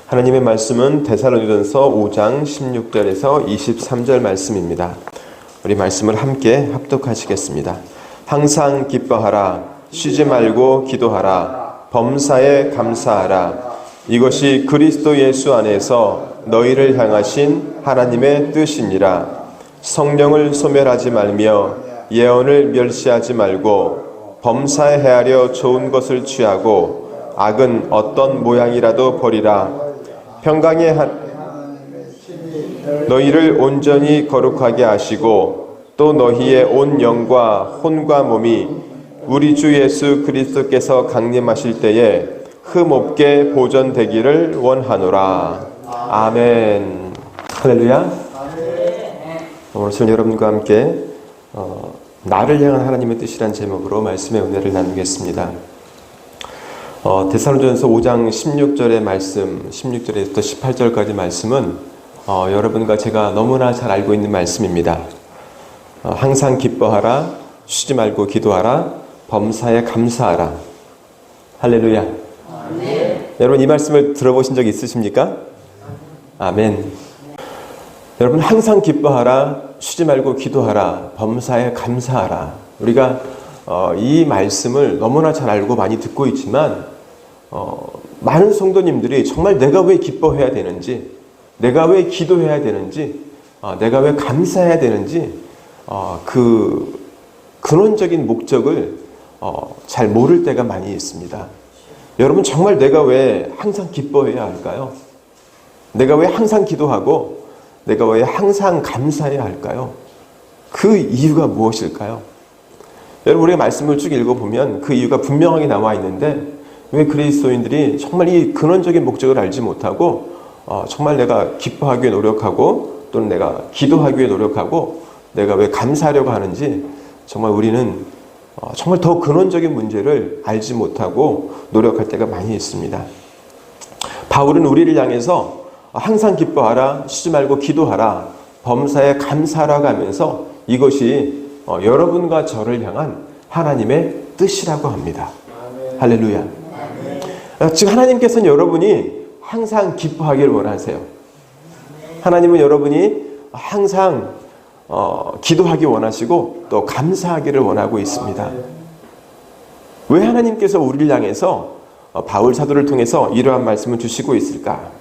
하나님의 말씀은 데살로니가전서 5장 16절에서 23절 말씀입니다. 우리 말씀을 함께 합독하시겠습니다. 항상 기뻐하라, 쉬지 말고 기도하라, 범사에 감사하라. 이것이 그리스도 예수 안에서 너희를 향하신 하나님의 뜻이니라. 성령을 소멸하지 말며 예언을 멸시하지 말고 범사에 헤아려 좋은 것을 취하고 악은 어떤 모양이라도 버리라. 평강의 너희를 온전히 거룩하게 하시고 또 너희의 온 영과 혼과 몸이 우리 주 예수 그리스도께서 강림하실 때에 흠없게 보존되기를 원하노라. 아멘. 할렐루야. 오늘 저는 여러분과 함께 나를 향한 하나님의 뜻이란 제목으로 말씀의 은혜를 나누겠습니다. 데살로니가전서 5장 16절의 말씀, 16절에서 18절까지 말씀은 여러분과 제가 너무나 잘 알고 있는 말씀입니다. 항상 기뻐하라, 쉬지 말고 기도하라, 범사에 감사하라. 할렐루야. 아멘. 여러분 이 말씀을 들어보신 적 있으십니까? 아멘. 여러분 항상 기뻐하라, 쉬지 말고 기도하라, 범사에 감사하라. 우리가 이 말씀을 너무나 잘 알고 많이 듣고 있지만 많은 성도님들이 정말 내가 왜 기뻐해야 되는지, 내가 왜 기도해야 되는지, 내가 왜 감사해야 되는지 그 근원적인 목적을 잘 모를 때가 많이 있습니다. 여러분 정말 내가 왜 항상 기뻐해야 할까요? 내가 왜 항상 기도하고 내가 왜 항상 감사해야 할까요? 그 이유가 무엇일까요? 여러분 우리가 말씀을 쭉 읽어보면 그 이유가 분명하게 나와 있는데 왜 그리스도인들이 정말 이 근원적인 목적을 알지 못하고 정말 내가 기뻐하기 위해 노력하고 또는 내가 기도하기 위해 노력하고 내가 왜 감사하려고 하는지 정말 우리는 정말 더 근원적인 문제를 알지 못하고 노력할 때가 많이 있습니다. 바울은 우리를 향해서 항상 기뻐하라, 쉬지 말고 기도하라, 범사에 감사하라고 하면서 이것이 여러분과 저를 향한 하나님의 뜻이라고 합니다. 아멘. 할렐루야. 아멘. 즉 하나님께서는 여러분이 항상 기뻐하기를 원하세요. 하나님은 여러분이 항상 기도하기 원하시고 또 감사하기를 원하고 있습니다. 왜 하나님께서 우리를 향해서 바울 사도를 통해서 이러한 말씀을 주시고 있을까?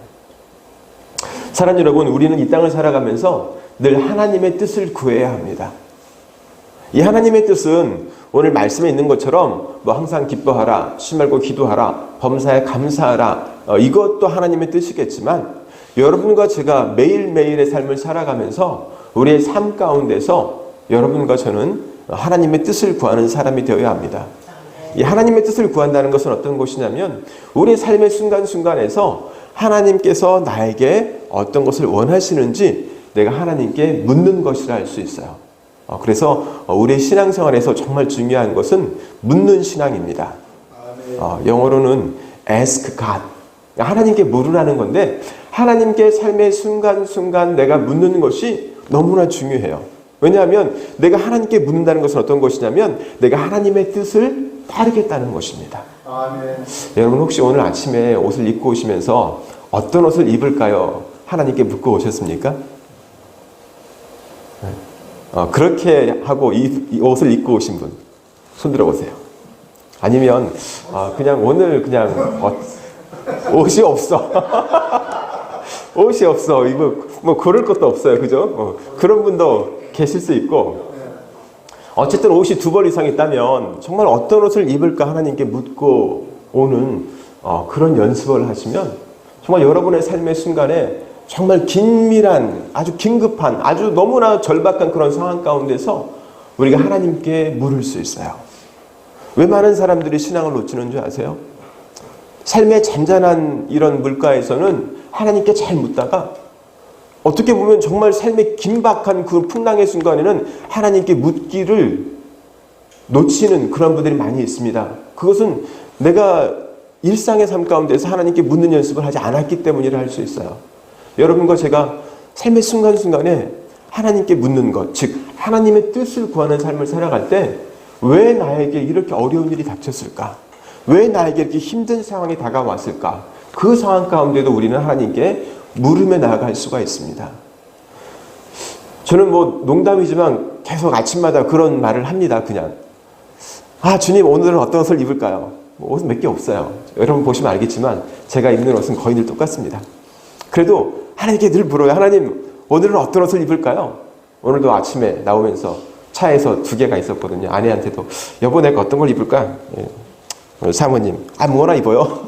사랑 여러분, 우리는 이 땅을 살아가면서 늘 하나님의 뜻을 구해야 합니다. 이 하나님의 뜻은 오늘 말씀에 있는 것처럼 항상 기뻐하라, 쉬지 말고 기도하라, 범사에 감사하라, 이것도 하나님의 뜻이겠지만 여러분과 제가 매일매일의 삶을 살아가면서 우리의 삶 가운데서 여러분과 저는 하나님의 뜻을 구하는 사람이 되어야 합니다. 이 하나님의 뜻을 구한다는 것은 어떤 것이냐면 우리의 삶의 순간순간에서 하나님께서 나에게 어떤 것을 원하시는지 내가 하나님께 묻는 것이라 할 수 있어요. 그래서 우리의 신앙생활에서 정말 중요한 것은 묻는 신앙입니다. 영어로는 ask God. 하나님께 물으라는 건데 하나님께 삶의 순간순간 내가 묻는 것이 너무나 중요해요. 왜냐하면 내가 하나님께 묻는다는 것은 어떤 것이냐면 내가 하나님의 뜻을 따르겠다는 것입니다. 아멘. 여러분 혹시 오늘 아침에 옷을 입고 오시면서 어떤 옷을 입을까요? 하나님께 묻고 오셨습니까? 그렇게 하고 이 옷을 입고 오신 분 손 들어보세요. 아니면 그냥 오늘 그냥 옷이 없어. 옷이 없어. 이거 뭐 고를 것도 없어요. 그죠? 그런 분도 계실 수 있고 어쨌든 옷이 2벌 이상 있다면 정말 어떤 옷을 입을까 하나님께 묻고 오는 그런 연습을 하시면 정말 여러분의 삶의 순간에 정말 긴밀한, 아주 긴급한, 아주 너무나 절박한 그런 상황 가운데서 우리가 하나님께 물을 수 있어요. 왜 많은 사람들이 신앙을 놓치는 줄 아세요? 삶의 잔잔한 이런 물가에서는 하나님께 잘 묻다가 어떻게 보면 정말 삶의 긴박한 그 풍랑의 순간에는 하나님께 묻기를 놓치는 그런 분들이 많이 있습니다. 그것은 내가 일상의 삶 가운데서 하나님께 묻는 연습을 하지 않았기 때문이라 할 수 있어요. 여러분과 제가 삶의 순간순간에 하나님께 묻는 것, 즉 하나님의 뜻을 구하는 삶을 살아갈 때 왜 나에게 이렇게 어려운 일이 닥쳤을까? 왜 나에게 이렇게 힘든 상황이 다가왔을까? 그 상황 가운데도 우리는 하나님께 물으며 나아갈 수가 있습니다. 저는 뭐 농담이지만 계속 아침마다 그런 말을 합니다. 그냥 주님, 오늘은 어떤 옷을 입을까요? 뭐 옷은 몇 개 없어요. 여러분 보시면 알겠지만 제가 입는 옷은 거의 늘 똑같습니다. 그래도 하나님께 늘 물어요. 하나님, 오늘은 어떤 옷을 입을까요? 오늘도 아침에 나오면서 차에서 2개가 있었거든요. 아내한테도 여보, 내가 어떤 걸 입을까? 사모님, 뭐나 입어요.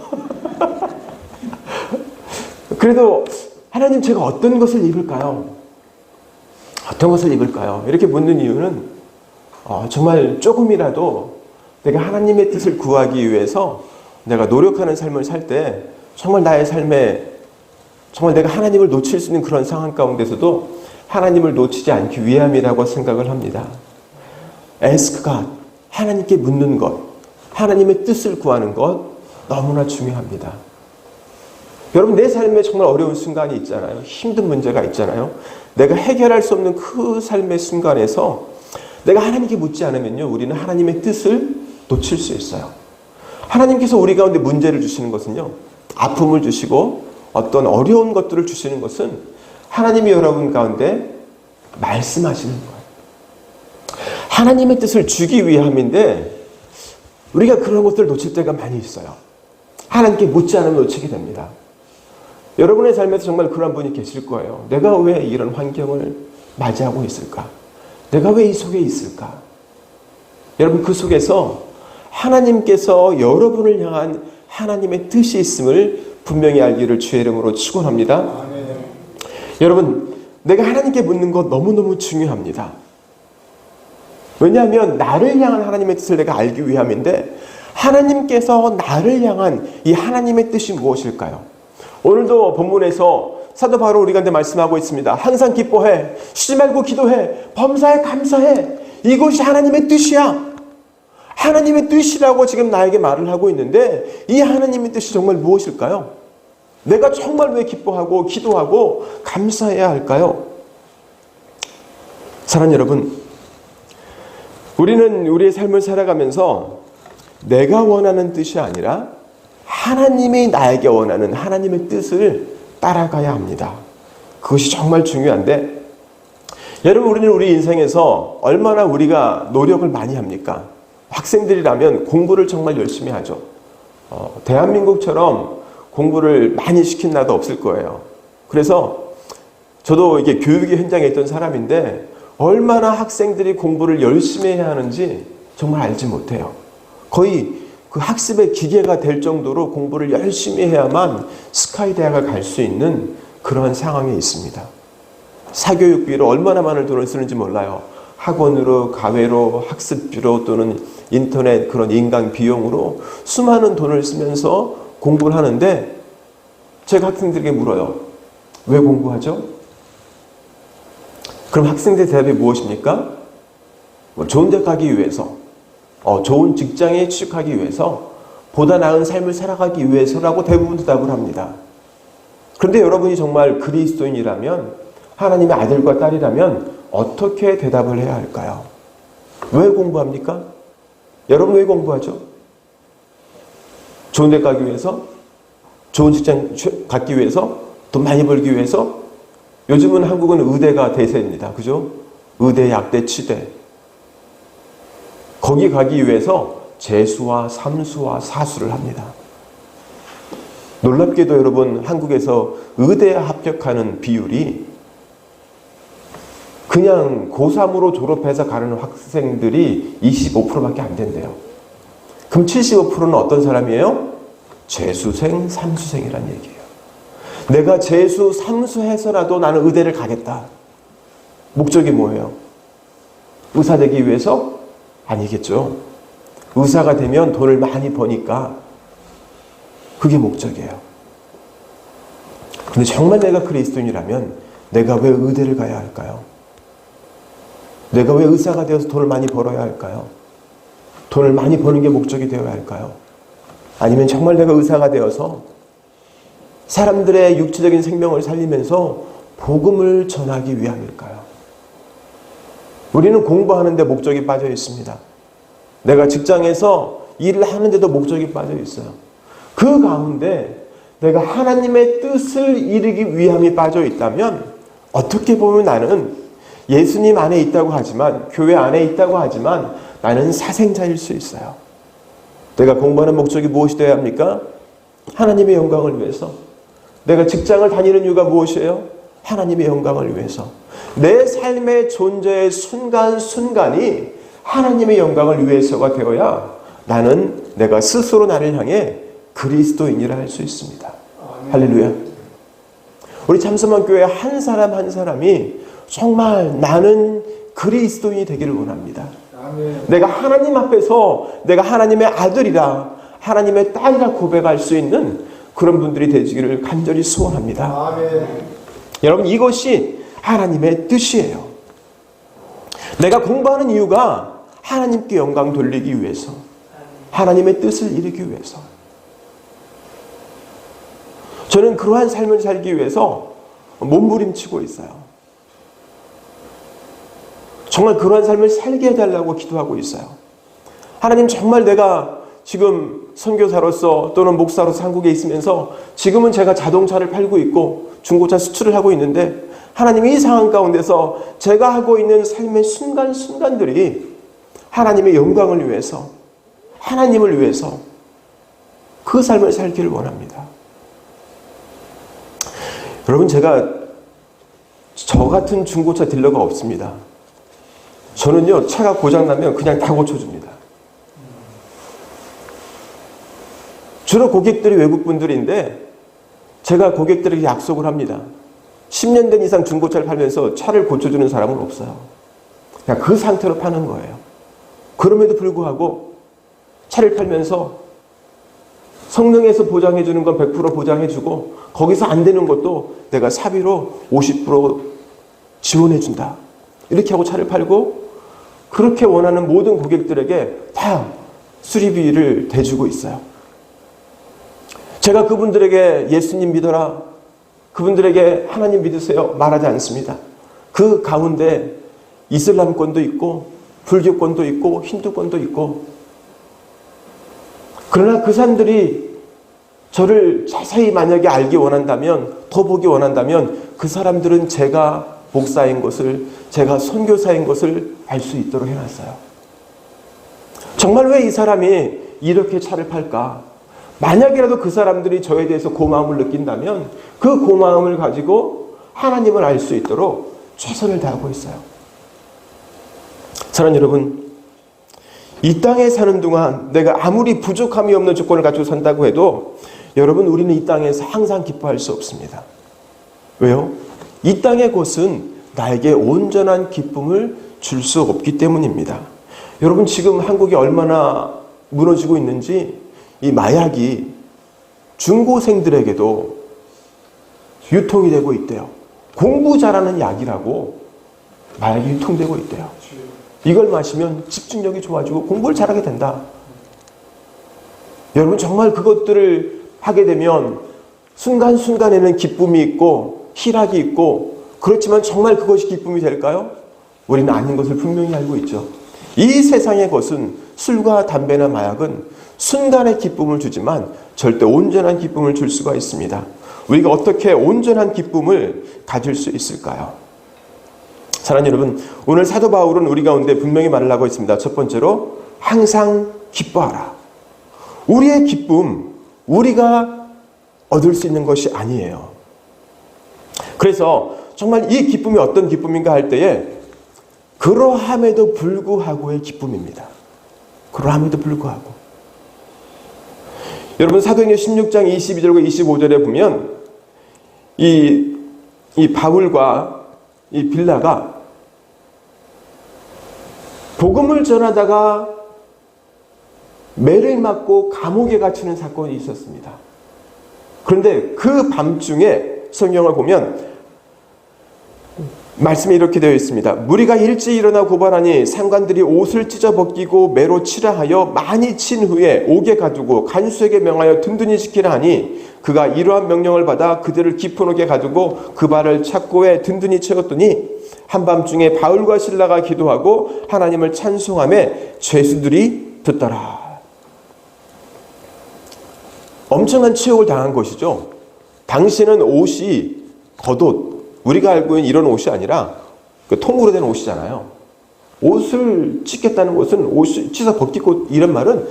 그래도 하나님, 제가 어떤 것을 입을까요? 어떤 것을 입을까요? 이렇게 묻는 이유는 정말 조금이라도 내가 하나님의 뜻을 구하기 위해서 내가 노력하는 삶을 살 때 정말 나의 삶에 정말 내가 하나님을 놓칠 수 있는 그런 상황 가운데서도 하나님을 놓치지 않기 위함이라고 생각을 합니다. Ask God, 하나님께 묻는 것, 하나님의 뜻을 구하는 것 너무나 중요합니다. 여러분, 내 삶에 정말 어려운 순간이 있잖아요. 힘든 문제가 있잖아요. 내가 해결할 수 없는 그 삶의 순간에서 내가 하나님께 묻지 않으면요, 우리는 하나님의 뜻을 놓칠 수 있어요. 하나님께서 우리 가운데 문제를 주시는 것은요, 아픔을 주시고 어떤 어려운 것들을 주시는 것은 하나님이 여러분 가운데 말씀하시는 거예요. 하나님의 뜻을 주기 위함인데 우리가 그런 것들을 놓칠 때가 많이 있어요. 하나님께 묻지 않으면 놓치게 됩니다. 여러분의 삶에서 정말 그런 분이 계실 거예요. 내가 왜 이런 환경을 맞이하고 있을까? 내가 왜 이 속에 있을까? 여러분, 그 속에서 하나님께서 여러분을 향한 하나님의 뜻이 있음을 분명히 알기를 주의 이름으로 축원합니다. 여러분, 내가 하나님께 묻는 것 너무너무 중요합니다. 왜냐하면 나를 향한 하나님의 뜻을 내가 알기 위함인데 하나님께서 나를 향한 이 하나님의 뜻이 무엇일까요? 오늘도 본문에서 사도 바로 우리한테 말씀하고 있습니다. 항상 기뻐해, 쉬지 말고 기도해, 범사에 감사해. 이것이 하나님의 뜻이야. 하나님의 뜻이라고 지금 나에게 말을 하고 있는데 이 하나님의 뜻이 정말 무엇일까요? 내가 정말 왜 기뻐하고 기도하고 감사해야 할까요? 사랑하는 여러분, 우리는 우리의 삶을 살아가면서 내가 원하는 뜻이 아니라 하나님이 나에게 원하는 하나님의 뜻을 따라가야 합니다. 그것이 정말 중요한데, 여러분, 우리는 우리 인생에서 얼마나 우리가 노력을 많이 합니까? 학생들이라면 공부를 정말 열심히 하죠. 대한민국처럼 공부를 많이 시킨 나라도 없을 거예요. 그래서 저도 이게 교육의 현장에 있던 사람인데 얼마나 학생들이 공부를 열심히 해야 하는지 정말 알지 못해요. 거의 그 학습의 기계가 될 정도로 공부를 열심히 해야만 스카이 대학을 갈 수 있는 그런 상황에 있습니다. 사교육비로 얼마나 많은 돈을 쓰는지 몰라요. 학원으로, 가외로, 학습비로 또는 인터넷 그런 인강 비용으로 수많은 돈을 쓰면서 공부를 하는데 제가 학생들에게 물어요. 왜 공부하죠? 그럼 학생들의 대답이 무엇입니까? 좋은 데 가기 위해서, 좋은 직장에 취직하기 위해서, 보다 나은 삶을 살아가기 위해서라고 대부분 대답을 합니다. 그런데 여러분이 정말 그리스도인이라면, 하나님의 아들과 딸이라면 어떻게 대답을 해야 할까요? 왜 공부합니까? 여러분 왜 공부하죠? 좋은 데 가기 위해서? 좋은 직장 갖기 위해서? 돈 많이 벌기 위해서? 요즘은 한국은 의대가 대세입니다. 그죠? 의대, 약대, 치대. 거기 가기 위해서 재수와 삼수와 사수를 합니다. 놀랍게도 여러분, 한국에서 의대에 합격하는 비율이 그냥 고3으로 졸업해서 가는 학생들이 25%밖에 안 된대요. 그럼 75%는 어떤 사람이에요? 재수생, 삼수생이란 얘기예요. 내가 재수, 삼수해서라도 나는 의대를 가겠다. 목적이 뭐예요? 의사 되기 위해서? 아니겠죠. 의사가 되면 돈을 많이 버니까 그게 목적이에요. 근데 정말 내가 그리스도인이라면 내가 왜 의대를 가야 할까요? 내가 왜 의사가 되어서 돈을 많이 벌어야 할까요? 돈을 많이 버는 게 목적이 되어야 할까요? 아니면 정말 내가 의사가 되어서 사람들의 육체적인 생명을 살리면서 복음을 전하기 위함일까요? 우리는 공부하는데 목적이 빠져 있습니다. 내가 직장에서 일을 하는데도 목적이 빠져 있어요. 그 가운데 내가 하나님의 뜻을 이루기 위함이 빠져 있다면 어떻게 보면 나는 예수님 안에 있다고 하지만, 교회 안에 있다고 하지만 나는 사생자일 수 있어요. 내가 공부하는 목적이 무엇이 되어야 합니까? 하나님의 영광을 위해서. 내가 직장을 다니는 이유가 무엇이에요? 하나님의 영광을 위해서. 내 삶의 존재의 순간순간이 하나님의 영광을 위해서가 되어야 나는 내가 스스로 나를 향해 그리스도인이라 할 수 있습니다. 할렐루야. 우리 참선만교회 한 사람 한 사람이 정말 나는 그리스도인이 되기를 원합니다. 내가 하나님 앞에서 내가 하나님의 아들이라, 하나님의 딸이라 고백할 수 있는 그런 분들이 되시기를 간절히 소원합니다. 여러분, 이것이 하나님의 뜻이에요. 내가 공부하는 이유가 하나님께 영광 돌리기 위해서, 하나님의 뜻을 이루기 위해서. 저는 그러한 삶을 살기 위해서 몸부림치고 있어요. 정말 그러한 삶을 살게 해달라고 기도하고 있어요. 하나님, 정말 내가 지금 선교사로서 또는 목사로서 한국에 있으면서 지금은 제가 자동차를 팔고 있고 중고차 수출을 하고 있는데, 하나님, 이 상황 가운데서 제가 하고 있는 삶의 순간순간들이 하나님의 영광을 위해서, 하나님을 위해서 그 삶을 살기를 원합니다. 여러분, 제가 저 같은 중고차 딜러가 없습니다. 저는요, 차가 고장나면 그냥 다 고쳐줍니다. 주로 고객들이 외국분들인데 제가 고객들에게 약속을 합니다. 10년 된 이상 중고차를 팔면서 차를 고쳐주는 사람은 없어요. 그냥 그 상태로 파는 거예요. 그럼에도 불구하고 차를 팔면서 성능에서 보장해주는 건 100% 보장해주고, 거기서 안 되는 것도 내가 사비로 50% 지원해준다. 이렇게 하고 차를 팔고, 그렇게 원하는 모든 고객들에게 다 수리비를 대주고 있어요. 제가 그분들에게 예수님 믿어라, 그분들에게 하나님 믿으세요 말하지 않습니다. 그 가운데 이슬람권도 있고 불교권도 있고 힌두권도 있고, 그러나 그 사람들이 저를 자세히 만약에 알기 원한다면, 더 보기 원한다면, 그 사람들은 제가 목사인 것을, 제가 선교사인 것을 알 수 있도록 해놨어요. 정말 왜 이 사람이 이렇게 차를 팔까? 만약이라도 그 사람들이 저에 대해서 고마움을 느낀다면 그 고마움을 가지고 하나님을 알 수 있도록 최선을 다하고 있어요. 사랑하는 여러분, 이 땅에 사는 동안 내가 아무리 부족함이 없는 조건을 가지고 산다고 해도 여러분, 우리는 이 땅에서 항상 기뻐할 수 없습니다. 왜요? 이 땅의 것은 나에게 온전한 기쁨을 줄 수 없기 때문입니다. 여러분, 지금 한국이 얼마나 무너지고 있는지, 이 마약이 중고생들에게도 유통이 되고 있대요. 공부 잘하는 약이라고 마약이 유통되고 있대요. 이걸 마시면 집중력이 좋아지고 공부를 잘하게 된다. 여러분, 정말 그것들을 하게 되면 순간순간에는 기쁨이 있고 희락이 있고, 그렇지만 정말 그것이 기쁨이 될까요? 우리는 아닌 것을 분명히 알고 있죠. 이 세상의 것은, 술과 담배나 마약은 순간의 기쁨을 주지만 절대 온전한 기쁨을 줄 수가 있습니다. 우리가 어떻게 온전한 기쁨을 가질 수 있을까요? 사랑하는 여러분, 오늘 사도 바울은 우리 가운데 분명히 말을 하고 있습니다. 첫 번째로, 항상 기뻐하라. 우리의 기쁨, 우리가 얻을 수 있는 것이 아니에요. 그래서 정말 이 기쁨이 어떤 기쁨인가 할 때에, 그러함에도 불구하고의 기쁨입니다. 그러함에도 불구하고. 여러분, 사도행전 16장 22절과 25절에 보면 이 바울과 이 빌라가 복음을 전하다가 매를 맞고 감옥에 갇히는 사건이 있었습니다. 그런데 그 밤중에 성경을 보면 말씀이 이렇게 되어 있습니다. 무리가 일찍 일어나 고발하니 상관들이 옷을 찢어 벗기고 매로 치라 하여 많이 친 후에 옥에 가두고 간수에게 명하여 든든히 지키라 하니, 그가 이러한 명령을 받아 그들을 깊은 옥에 가두고 그 발을 착고에 든든히 채웠더니 한밤중에 바울과 실라가 기도하고 하나님을 찬송하며 죄수들이 듣더라. 엄청난 치욕을 당한 것이죠. 당시에는 옷이 겉옷, 우리가 알고 있는 이런 옷이 아니라 그 통으로 된 옷이잖아요. 옷을 찢겠다는 것은 옷을 찢어 벗기고 이런 말은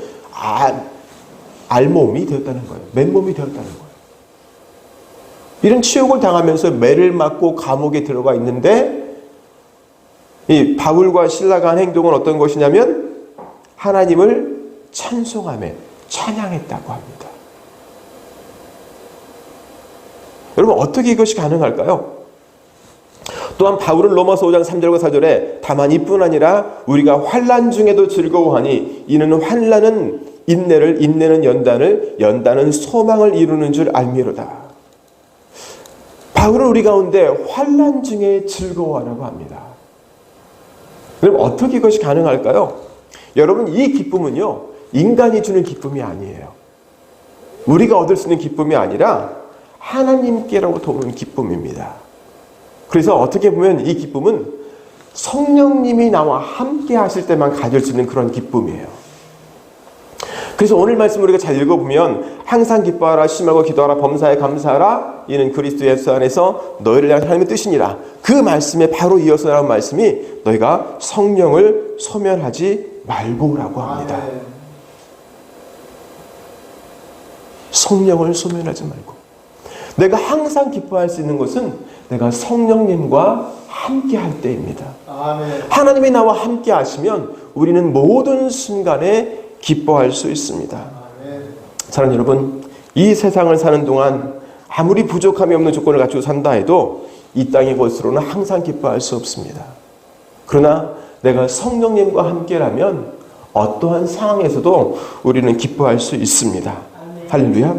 알몸이 되었다는 거예요. 맨몸이 되었다는 거예요. 이런 치욕을 당하면서 매를 맞고 감옥에 들어가 있는데 이 바울과 실라가 한 행동은 어떤 것이냐면 하나님을 찬송하며 찬양했다고 합니다. 여러분 어떻게 이것이 가능할까요? 또한 바울은 로마서 5장 3절과 4절에 다만 이뿐 아니라 우리가 환난 중에도 즐거워하니 이는 환난은 인내를, 인내는 연단을, 연단은 소망을 이루는 줄 알미로다. 바울은 우리 가운데 환난 중에 즐거워하라고 합니다. 그럼 어떻게 이것이 가능할까요? 여러분 이 기쁨은요 인간이 주는 기쁨이 아니에요. 우리가 얻을 수 있는 기쁨이 아니라 하나님께로부터 오는 기쁨입니다. 그래서 어떻게 보면 이 기쁨은 성령님이 나와 함께 하실 때만 가질 수 있는 그런 기쁨이에요. 그래서 오늘 말씀 우리가 잘 읽어보면 항상 기뻐하라, 심하고 기도하라, 범사에 감사하라, 이는 그리스도 예수 안에서 너희를 향한 하나님의 뜻이니라. 그 말씀에 바로 이어서 나온 말씀이 너희가 성령을 소멸하지 말고라고 합니다. 성령을 소멸하지 말고. 내가 항상 기뻐할 수 있는 것은 내가 성령님과 함께 할 때입니다. 하나님이 나와 함께 하시면 우리는 모든 순간에 기뻐할 수 있습니다. 사랑하는 여러분, 이 세상을 사는 동안 아무리 부족함이 없는 조건을 갖추고 산다 해도 이 땅의 것으로는 항상 기뻐할 수 없습니다. 그러나 내가 성령님과 함께라면 어떠한 상황에서도 우리는 기뻐할 수 있습니다. 할렐루야.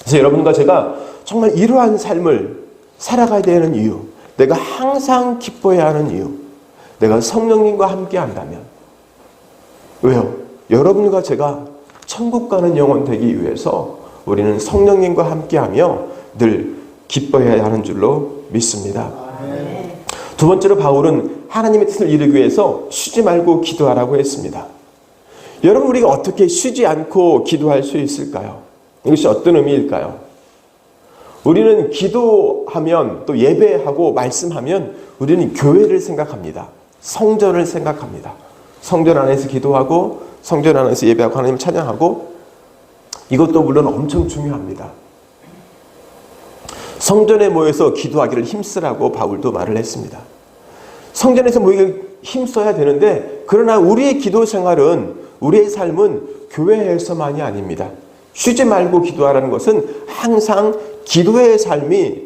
그래서 여러분과 제가 정말 이러한 삶을 살아가야 되는 이유, 내가 항상 기뻐해야 하는 이유, 내가 성령님과 함께 한다면. 왜요? 여러분과 제가 천국 가는 영혼 되기 위해서 우리는 성령님과 함께하며 늘 기뻐해야 하는 줄로 믿습니다. 두 번째로 바울은 하나님의 뜻을 이루기 위해서 쉬지 말고 기도하라고 했습니다. 여러분 우리가 어떻게 쉬지 않고 기도할 수 있을까요? 이것이 어떤 의미일까요? 우리는 기도하면 또 예배하고 말씀하면 우리는 교회를 생각합니다. 성전을 생각합니다. 성전 안에서 기도하고 성전 안에서 예배하고 하나님을 찬양하고 이것도 물론 엄청 중요합니다. 성전에 모여서 기도하기를 힘쓰라고 바울도 말을 했습니다. 성전에서 모이길 힘써야 되는데 그러나 우리의 기도 생활은 우리의 삶은 교회에서만이 아닙니다. 쉬지 말고 기도하라는 것은 항상 기도의 삶이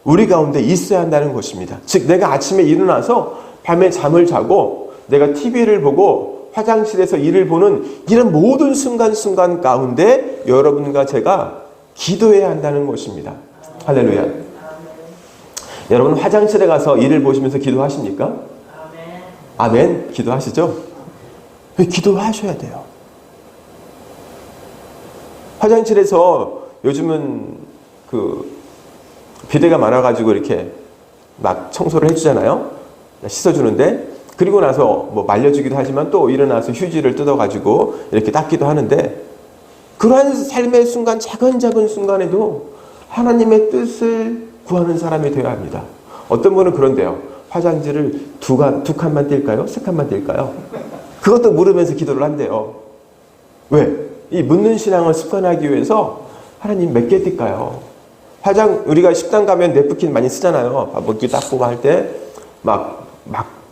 우리 가운데 있어야 한다는 것입니다. 즉 내가 아침에 일어나서 밤에 잠을 자고 내가 TV를 보고 화장실에서 일을 보는 이런 모든 순간순간 가운데 여러분과 제가 기도해야 한다는 것입니다. 할렐루야. 여러분 화장실에 가서 일을 보시면서 기도하십니까? 아멘. 기도하시죠? 기도하셔야 돼요. 화장실에서 요즘은 그 비데가 많아가지고 이렇게 막 청소를 해주잖아요. 씻어주는데 그리고 나서 뭐 말려주기도 하지만 또 일어나서 휴지를 뜯어가지고 이렇게 닦기도 하는데 그러한 삶의 순간 작은 순간에도 하나님의 뜻을 구하는 사람이 되어야 합니다. 어떤 분은 그런데요. 화장지를 두 칸만 뗄까요? 세 칸만 뗄까요? 그것도 물으면서 기도를 한대요. 왜? 이 묻는 신앙을 습관하기 위해서 하나님 몇 개 뗄까요? 우리가 식당 가면 냅킨 많이 쓰잖아요. 밥 먹기 닦고 할 때 막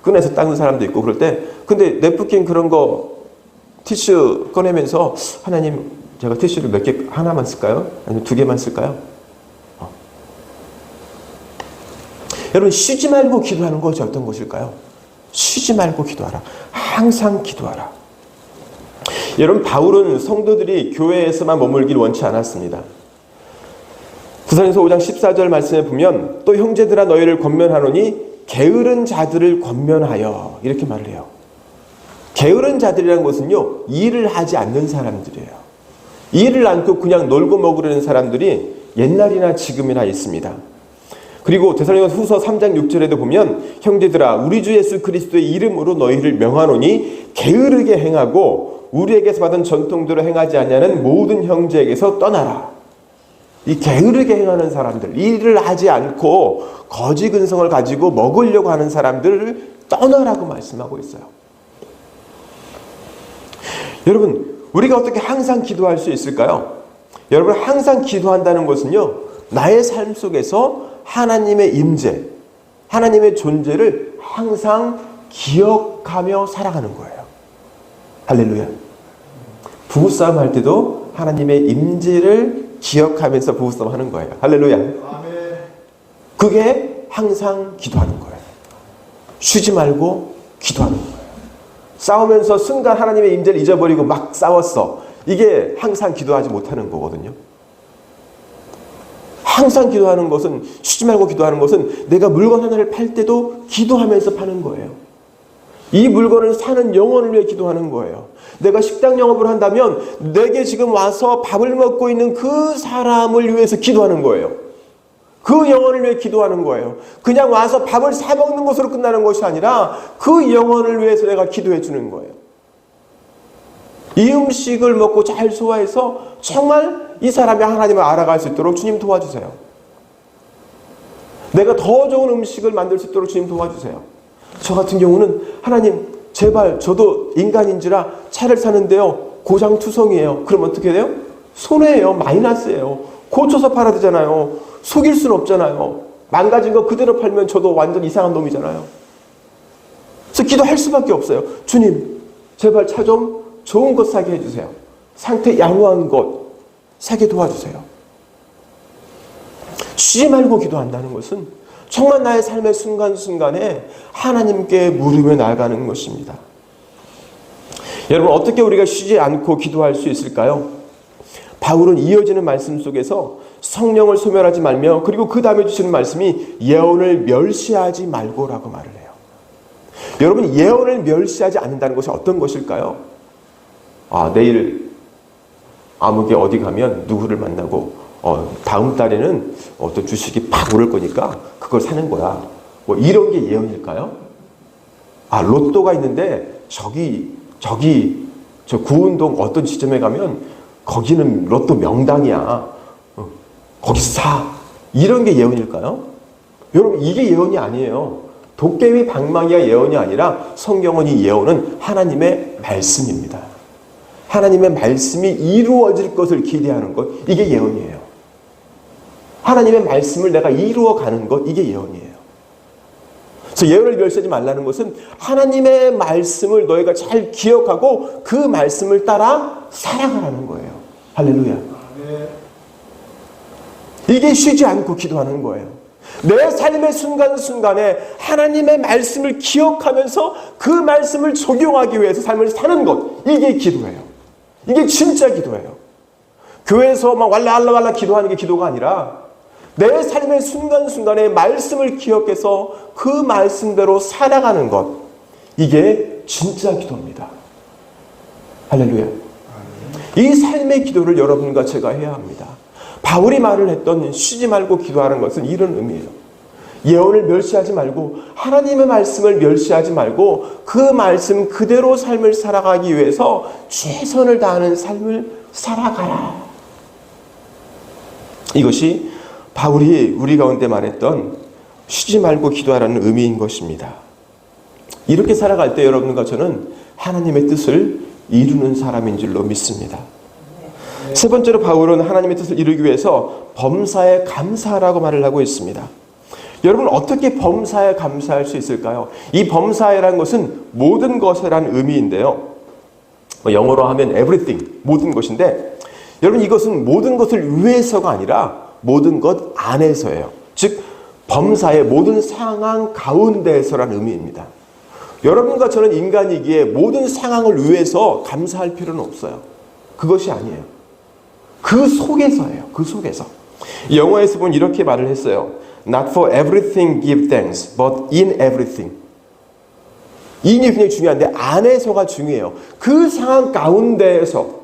꺼내서 닦는 사람도 있고 그럴 때 근데 냅킨 그런 거 티슈 꺼내면서 하나님 제가 티슈를 몇 개 하나만 쓸까요? 아니면 두 개만 쓸까요? 여러분 쉬지 말고 기도하는 것이 어떤 것일까요? 쉬지 말고 기도하라. 항상 기도하라. 여러분 바울은 성도들이 교회에서만 머물길 원치 않았습니다. 구사전서 5장 14절 말씀에 보면 또 형제들아 너희를 권면하노니 게으른 자들을 권면하여 이렇게 말을 해요. 게으른 자들이라는 것은요 일을 하지 않는 사람들이에요. 일을 않고 그냥 놀고 먹으려는 사람들이 옛날이나 지금이나 있습니다. 그리고 데살로니가서 후서 3장 6절에도 보면 형제들아 우리 주 예수 그리스도의 이름으로 너희를 명하노니 게으르게 행하고 우리에게서 받은 전통대로 행하지 아니하는 모든 형제에게서 떠나라. 이 게으르게 행하는 사람들, 일을 하지 않고 거지 근성을 가지고 먹으려고 하는 사람들을 떠나라고 말씀하고 있어요. 여러분, 우리가 어떻게 항상 기도할 수 있을까요? 여러분, 항상 기도한다는 것은요, 나의 삶 속에서 하나님의 임재, 하나님의 존재를 항상 기억하며 살아가는 거예요. 할렐루야. 부부싸움 할 때도 하나님의 임재를 기억하면서 부부싸움 하는 거예요. 할렐루야. 그게 항상 기도하는 거예요. 쉬지 말고 기도하는 거예요. 싸우면서 순간 하나님의 임재를 잊어버리고 막 싸웠어. 이게 항상 기도하지 못하는 거거든요. 항상 기도하는 것은, 쉬지 말고 기도하는 것은 내가 물건 하나를 팔 때도 기도하면서 파는 거예요. 이 물건을 사는 영혼을 위해 기도하는 거예요. 내가 식당 영업을 한다면 내게 지금 와서 밥을 먹고 있는 그 사람을 위해서 기도하는 거예요. 그 영혼을 위해 기도하는 거예요. 그냥 와서 밥을 사 먹는 것으로 끝나는 것이 아니라 그 영혼을 위해서 내가 기도해 주는 거예요. 이 음식을 먹고 잘 소화해서 정말 이 사람이 하나님을 알아갈 수 있도록 주님 도와주세요. 내가 더 좋은 음식을 만들 수 있도록 주님 도와주세요. 저 같은 경우는 하나님 제발 저도 인간인지라 차를 사는데요 고장투성이에요. 그럼 어떻게 돼요? 손해예요. 마이너스예요. 고쳐서 팔아야 되잖아요. 속일 수는 없잖아요. 망가진 거 그대로 팔면 저도 완전 이상한 놈이잖아요. 그래서 기도할 수밖에 없어요. 주님 제발 차 좀 좋은 것 사게 해주세요. 상태 양호한 것 사게 도와주세요. 쉬지 말고 기도한다는 것은 정말 나의 삶의 순간순간에 하나님께 물으며 나아가는 것입니다. 여러분, 어떻게 우리가 쉬지 않고 기도할 수 있을까요? 바울은 이어지는 말씀 속에서 성령을 소멸하지 말며, 그리고 그 다음에 주시는 말씀이 예언을 멸시하지 말고라고 말을 해요. 여러분, 예언을 멸시하지 않는다는 것이 어떤 것일까요? 내일 아무개 어디 가면 누구를 만나고 다음 달에는 어떤 주식이 팍 오를 거니까 그걸 사는 거야. 뭐 이런 게 예언일까요? 로또가 있는데 저 구운동 어떤 지점에 가면 거기는 로또 명당이야. 거기서 사. 이런 게 예언일까요? 여러분, 이게 예언이 아니에요. 도깨비 방망이가 예언이 아니라 성경은 이 예언은 하나님의 말씀입니다. 하나님의 말씀이 이루어질 것을 기대하는 것, 이게 예언이에요. 하나님의 말씀을 내가 이루어가는 것, 이게 예언이에요. 그래서 예언을 멸시하지 말라는 것은 하나님의 말씀을 너희가 잘 기억하고 그 말씀을 따라 살아가라는 거예요. 할렐루야. 이게 쉬지 않고 기도하는 거예요. 내 삶의 순간순간에 하나님의 말씀을 기억하면서 그 말씀을 적용하기 위해서 삶을 사는 것, 이게 기도예요. 이게 진짜 기도예요. 교회에서 막 왈라왈라 기도하는 게 기도가 아니라 내 삶의 순간순간에 말씀을 기억해서 그 말씀대로 살아가는 것, 이게 진짜 기도입니다. 할렐루야. 이 삶의 기도를 여러분과 제가 해야 합니다. 바울이 말을 했던 쉬지 말고 기도하는 것은 이런 의미예요. 예언을 멸시하지 말고 하나님의 말씀을 멸시하지 말고 그 말씀 그대로 삶을 살아가기 위해서 최선을 다하는 삶을 살아가라. 이것이 바울이 우리 가운데 말했던 쉬지 말고 기도하라는 의미인 것입니다. 이렇게 살아갈 때 여러분과 저는 하나님의 뜻을 이루는 사람인 줄로 믿습니다. 세 번째로 바울은 하나님의 뜻을 이루기 위해서 범사에 감사하라고 말을 하고 있습니다. 여러분, 어떻게 범사에 감사할 수 있을까요? 이 범사에라는 것은 모든 것이라는 의미인데요. 영어로 하면 everything, 모든 것인데, 여러분, 이것은 모든 것을 위해서가 아니라 모든 것 안에서예요. 즉 범사의 모든 상황 가운데에서라는 의미입니다. 여러분과 저는 인간이기에 모든 상황을 위해서 감사할 필요는 없어요. 그것이 아니에요. 그 속에서예요. 그 속에서. 영어에서 보면 이렇게 말을 했어요. Not for everything give thanks, but in everything. 인이 굉장히 중요한데 안에서가 중요해요. 그 상황 가운데에서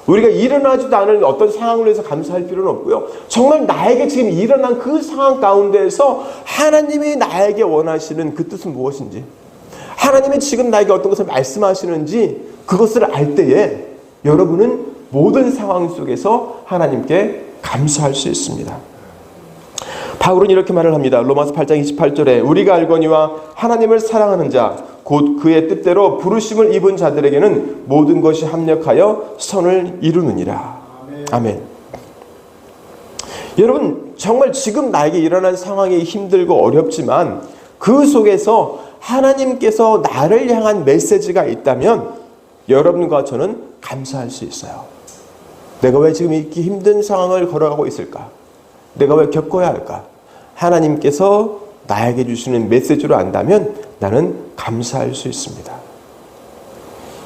우리가 일어나지도 않은 어떤 상황을 위해서 감사할 필요는 없고요. 정말 나에게 지금 일어난 그 상황 가운데에서 하나님이 나에게 원하시는 그 뜻은 무엇인지, 하나님이 지금 나에게 어떤 것을 말씀하시는지 그것을 알 때에 여러분은 모든 상황 속에서 하나님께 감사할 수 있습니다. 바울은 이렇게 말을 합니다. 로마서 8장 28절에 우리가 알거니와 하나님을 사랑하는 자 곧 그의 뜻대로 부르심을 입은 자들에게는 모든 것이 합력하여 선을 이루느니라. 아멘. 여러분, 정말 지금 나에게 일어난 상황이 힘들고 어렵지만 그 속에서 하나님께서 나를 향한 메시지가 있다면 여러분과 저는 감사할 수 있어요. 내가 왜 지금 이렇게 힘든 상황을 걸어가고 있을까? 내가 왜 겪어야 할까? 하나님께서 나에게 주시는 메시지로 안다면 나는 감사할 수 있습니다.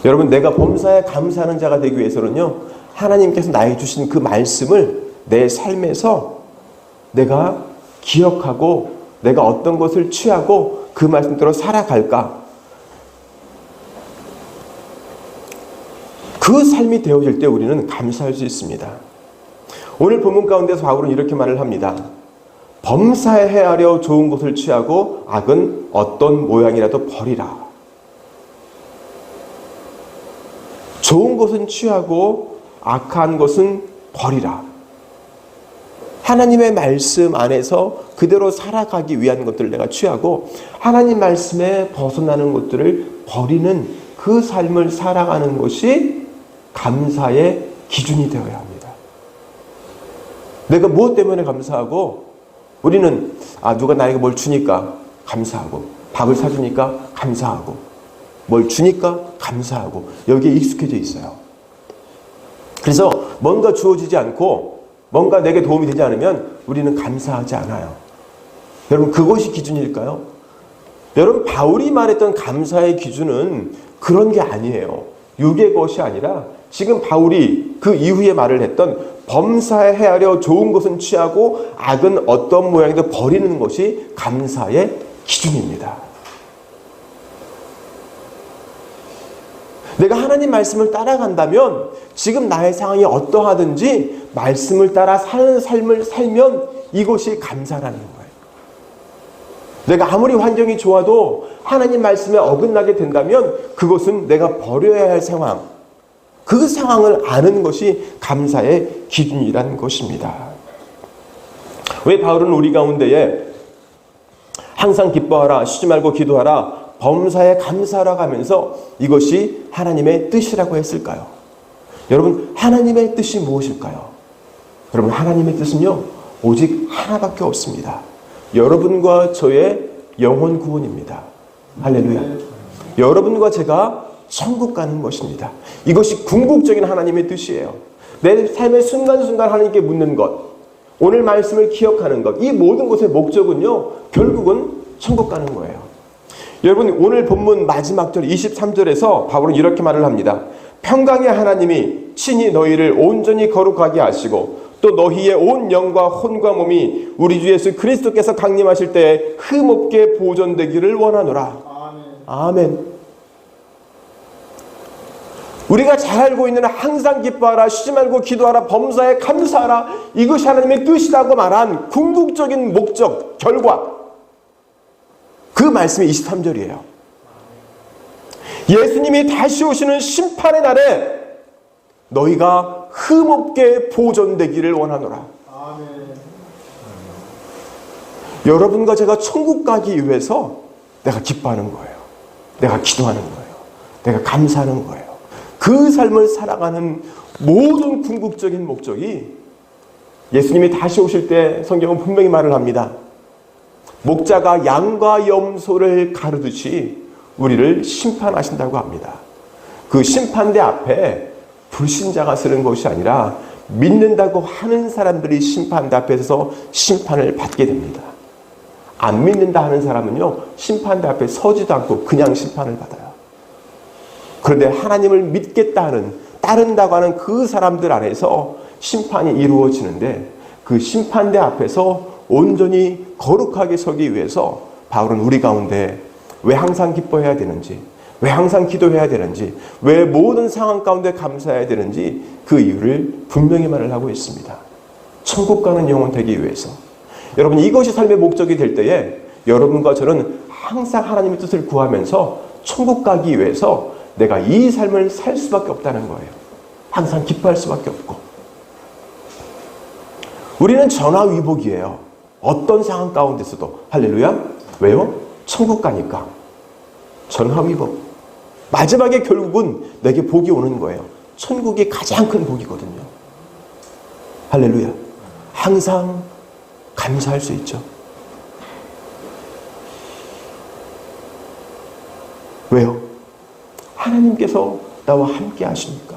여러분, 내가 범사에 감사하는 자가 되기 위해서는요, 하나님께서 나에게 주신 그 말씀을 내 삶에서 내가 기억하고 내가 어떤 것을 취하고 그 말씀대로 살아갈까? 그 삶이 되어질 때 우리는 감사할 수 있습니다. 오늘 본문 가운데서 바울은 이렇게 말을 합니다. 범사에 헤아려 좋은 것을 취하고 악은 어떤 모양이라도 버리라. 좋은 것은 취하고 악한 것은 버리라. 하나님의 말씀 안에서 그대로 살아가기 위한 것들을 내가 취하고 하나님 말씀에 벗어나는 것들을 버리는 그 삶을 살아가는 것이 감사의 기준이 되어야 합니다. 내가 무엇 때문에 감사하고 우리는 누가 나에게 뭘 주니까 감사하고 밥을 사주니까 감사하고 뭘 주니까 감사하고 여기에 익숙해져 있어요. 그래서 뭔가 주어지지 않고 뭔가 내게 도움이 되지 않으면 우리는 감사하지 않아요. 여러분, 그것이 기준일까요? 여러분, 바울이 말했던 감사의 기준은 그런 게 아니에요. 육의 것이 아니라 지금 바울이 그 이후에 말을 했던 범사에 헤아려 좋은 것은 취하고 악은 어떤 모양이든 버리는 것이 감사의 기준입니다. 내가 하나님 말씀을 따라간다면 지금 나의 상황이 어떠하든지 말씀을 따라 사는 삶을 살면 이것이 감사라는 거예요. 내가 아무리 환경이 좋아도 하나님 말씀에 어긋나게 된다면 그것은 내가 버려야 할 상황, 그 상황을 아는 것이 감사의 기준이라는 것입니다. 왜 바울은 우리 가운데에 항상 기뻐하라, 쉬지 말고 기도하라, 범사에 감사하라 하면서 이것이 하나님의 뜻이라고 했을까요? 여러분, 하나님의 뜻이 무엇일까요? 여러분, 하나님의 뜻은요, 오직 하나밖에 없습니다. 여러분과 저의 영혼 구원입니다. 할렐루야. 여러분과 제가 천국 가는 것입니다. 이것이 궁극적인 하나님의 뜻이에요. 내 삶의 순간순간 하나님께 묻는 것, 오늘 말씀을 기억하는 것, 이 모든 것의 목적은요, 결국은 천국 가는 거예요. 여러분, 오늘 본문 마지막 절 23절에서 바울은 이렇게 말을 합니다. 평강의 하나님이 친히 너희를 온전히 거룩하게 하시고 또 너희의 온 영과 혼과 몸이 우리 주 예수 그리스도께서 강림하실 때에 흠없게 보존되기를 원하노라. 아멘. 우리가 잘 알고 있는 항상 기뻐하라, 쉬지 말고 기도하라, 범사에 감사하라, 이것이 하나님의 뜻이라고 말한 궁극적인 목적, 결과, 그 말씀이 23절이에요. 예수님이 다시 오시는 심판의 날에 너희가 흠없게 보존되기를 원하노라. 아멘. 여러분과 제가 천국 가기 위해서 내가 기뻐하는 거예요. 내가 기도하는 거예요. 내가 감사하는 거예요. 그 삶을 살아가는 모든 궁극적인 목적이 예수님이 다시 오실 때 성경은 분명히 말을 합니다. 목자가 양과 염소를 가르듯이 우리를 심판하신다고 합니다. 그 심판대 앞에 불신자가 서는 것이 아니라 믿는다고 하는 사람들이 심판대 앞에서 심판을 받게 됩니다. 안 믿는다 하는 사람은요, 심판대 앞에 서지도 않고 그냥 심판을 받아요. 그런데 하나님을 믿겠다 하는, 따른다고 하는 그 사람들 안에서 심판이 이루어지는데 그 심판대 앞에서 온전히 거룩하게 서기 위해서 바울은 우리 가운데 왜 항상 기뻐해야 되는지, 왜 항상 기도해야 되는지, 왜 모든 상황 가운데 감사해야 되는지 그 이유를 분명히 말을 하고 있습니다. 천국 가는 영혼 되기 위해서. 여러분, 이것이 삶의 목적이 될 때에 여러분과 저는 항상 하나님의 뜻을 구하면서 천국 가기 위해서 내가 이 삶을 살 수밖에 없다는 거예요. 항상 기뻐할 수밖에 없고. 우리는 전화위복이에요. 어떤 상황 가운데서도. 할렐루야. 왜요? 천국 가니까. 전화위복. 마지막에 결국은 내게 복이 오는 거예요. 천국이 가장 큰 복이거든요. 할렐루야. 항상 감사할 수 있죠. 왜요? 하나님께서 나와 함께 하시니까.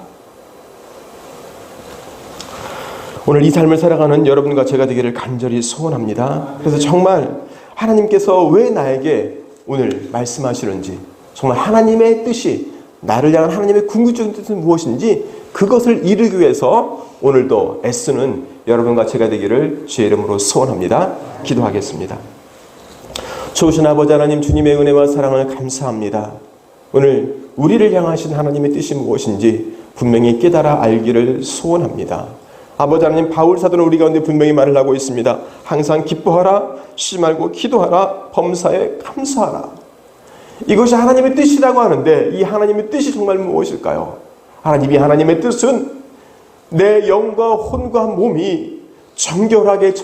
오늘 이 삶을 살아가는 여러분과 제가 되기를 간절히 소원합니다. 그래서 정말 하나님께서 왜 나에게 오늘 말씀하시는지, 정말 하나님의 뜻이, 나를 향한 하나님의 궁극적인 뜻은 무엇인지 그것을 이루기 위해서 오늘도 애쓰는 여러분과 제가 되기를 주의 이름으로 소원합니다. 기도하겠습니다. 좋으신 아버지 하나님, 주님의 은혜와 사랑을 감사합니다. 오늘 우리를 향하신 하나님의 뜻이 무엇인지 분명히 깨달아 알기를 소원합니다. 아버지 하나님, 바울 사도는 우리 가운데 분명히 말을 하고 있습니다. 항상 기뻐하라, 쉬지 말고 기도하라, 범사에 감사하라. 이것이 하나님의 뜻이라고 하는데 이 하나님의 뜻이 정말 무엇일까요? 하나님이 하나님의 뜻은 내 영과 혼과 몸이 정결하게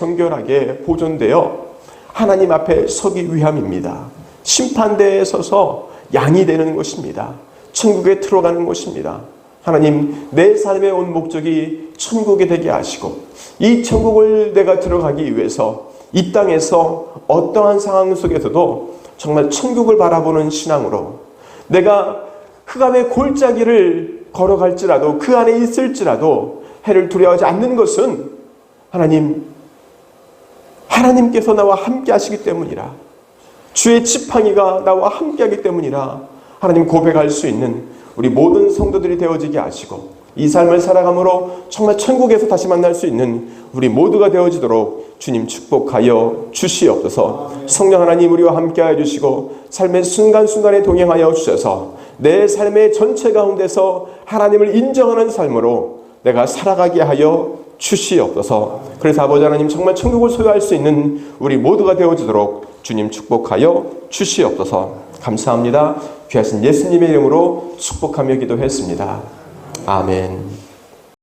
보존되어 하나님 앞에 서기 위함입니다. 심판대에 서서 양이 되는 것입니다. 천국에 들어가는 것입니다. 하나님, 내 삶의 온 목적이 천국에 되게 하시고 이 천국을 내가 들어가기 위해서 이 땅에서 어떠한 상황 속에서도 정말 천국을 바라보는 신앙으로 내가 흑암의 골짜기를 걸어갈지라도 그 안에 있을지라도 해를 두려워하지 않는 것은 하나님께서 나와 함께 하시기 때문이라, 주의 지팡이가 나와 함께 하기 때문이라 하나님 고백할 수 있는 우리 모든 성도들이 되어지게 하시고 이 삶을 살아감으로 정말 천국에서 다시 만날 수 있는 우리 모두가 되어지도록 주님 축복하여 주시옵소서. 성령 하나님, 우리와 함께하여 주시고 삶의 순간순간에 동행하여 주셔서 내 삶의 전체 가운데서 하나님을 인정하는 삶으로 내가 살아가게 하여 주시옵소서. 그래서 아버지 하나님, 정말 천국을 소유할 수 있는 우리 모두가 되어지도록 주님 축복하여 주시옵소서. 감사합니다. 귀하신 예수님의 이름으로 축복하며 기도했습니다. 아멘.